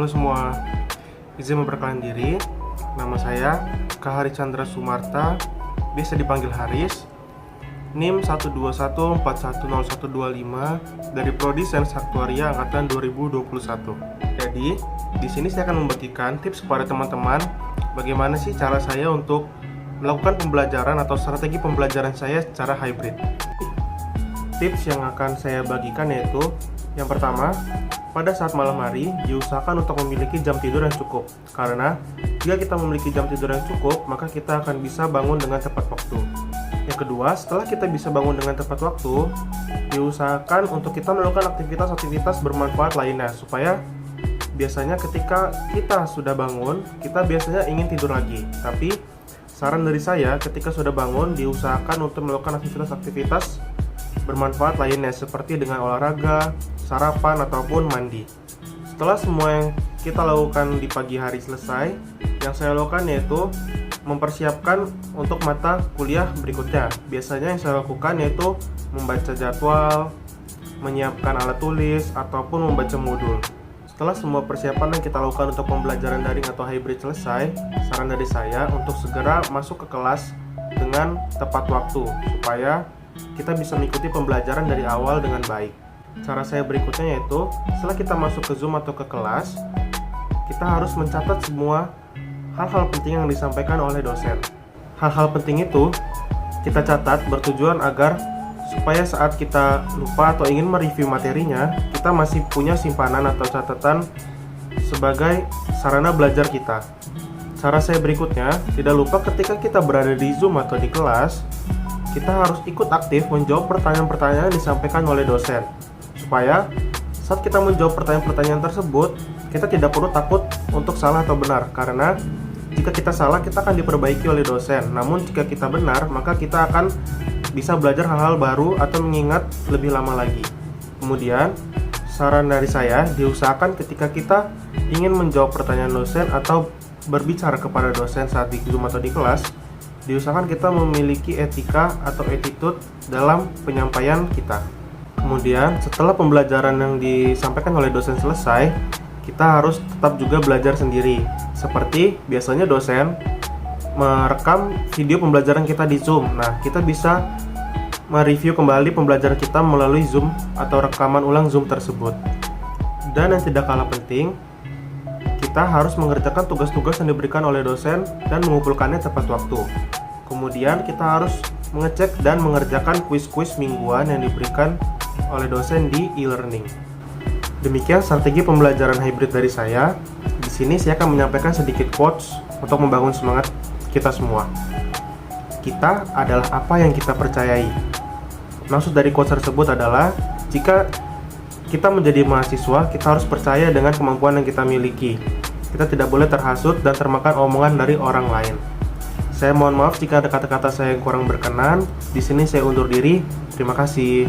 Halo semua, izin memperkenalkan diri. Nama saya Kahari Chandra Sumarta, biasa dipanggil Haris. NIM 121410125 dari Prodi Sains Aktuaria angkatan 2021. Jadi, di sini saya akan membagikan tips kepada teman-teman bagaimana sih cara saya untuk melakukan pembelajaran atau strategi pembelajaran saya secara hybrid. Tips yang akan saya bagikan yaitu yang pertama, pada saat malam hari diusahakan untuk memiliki jam tidur yang cukup. Karena jika kita memiliki jam tidur yang cukup, maka kita akan bisa bangun dengan tepat waktu. Yang kedua, setelah kita bisa bangun dengan tepat waktu, diusahakan untuk kita melakukan aktivitas-aktivitas bermanfaat lainnya, supaya biasanya ketika kita sudah bangun, kita biasanya ingin tidur lagi. Tapi saran dari saya, ketika sudah bangun, diusahakan untuk melakukan aktivitas-aktivitas bermanfaat lainnya seperti dengan olahraga, sarapan, ataupun mandi. Setelah semua yang kita lakukan di pagi hari selesai, yang saya lakukan yaitu mempersiapkan untuk mata kuliah berikutnya. Biasanya yang saya lakukan yaitu membaca jadwal, menyiapkan alat tulis, ataupun membaca modul. Setelah semua persiapan yang kita lakukan untuk pembelajaran daring atau hybrid selesai, saran dari saya untuk segera masuk ke kelas dengan tepat waktu, supaya kita bisa mengikuti pembelajaran dari awal dengan baik. Cara saya berikutnya yaitu, setelah kita masuk ke Zoom atau ke kelas, kita harus mencatat semua hal-hal penting yang disampaikan oleh dosen. Hal-hal penting itu kita catat bertujuan agar supaya saat kita lupa atau ingin mereview materinya, kita masih punya simpanan atau catatan sebagai sarana belajar kita. Cara saya berikutnya, tidak lupa ketika kita berada di Zoom atau di kelas, kita harus ikut aktif menjawab pertanyaan-pertanyaan yang disampaikan oleh dosen, supaya saat kita menjawab pertanyaan-pertanyaan tersebut, kita tidak perlu takut untuk salah atau benar, karena jika kita salah, kita akan diperbaiki oleh dosen. Namun jika kita benar, maka kita akan bisa belajar hal-hal baru atau mengingat lebih lama lagi. Kemudian, saran dari saya, diusahakan ketika kita ingin menjawab pertanyaan dosen atau berbicara kepada dosen saat di Zoom atau di kelas, diusahakan kita memiliki etika atau attitude dalam penyampaian kita. Kemudian, setelah pembelajaran yang disampaikan oleh dosen selesai, kita harus tetap juga belajar sendiri. Seperti biasanya dosen merekam video pembelajaran kita di Zoom. Nah, kita bisa mereview kembali pembelajaran kita melalui Zoom atau rekaman ulang Zoom tersebut. Dan yang tidak kalah penting, kita harus mengerjakan tugas-tugas yang diberikan oleh dosen dan mengumpulkannya tepat waktu. Kemudian kita harus mengecek dan mengerjakan kuis-kuis mingguan yang diberikan oleh dosen di e-learning. Demikian strategi pembelajaran hybrid dari saya. Di sini saya akan menyampaikan sedikit quotes untuk membangun semangat kita semua. Kita adalah apa yang kita percayai. Maksud dari quotes tersebut adalah, jika kita menjadi mahasiswa, kita harus percaya dengan kemampuan yang kita miliki. Kita tidak boleh terhasut dan termakan omongan dari orang lain. Saya mohon maaf jika ada kata-kata saya yang kurang berkenan. Di sini saya undur diri. Terima kasih.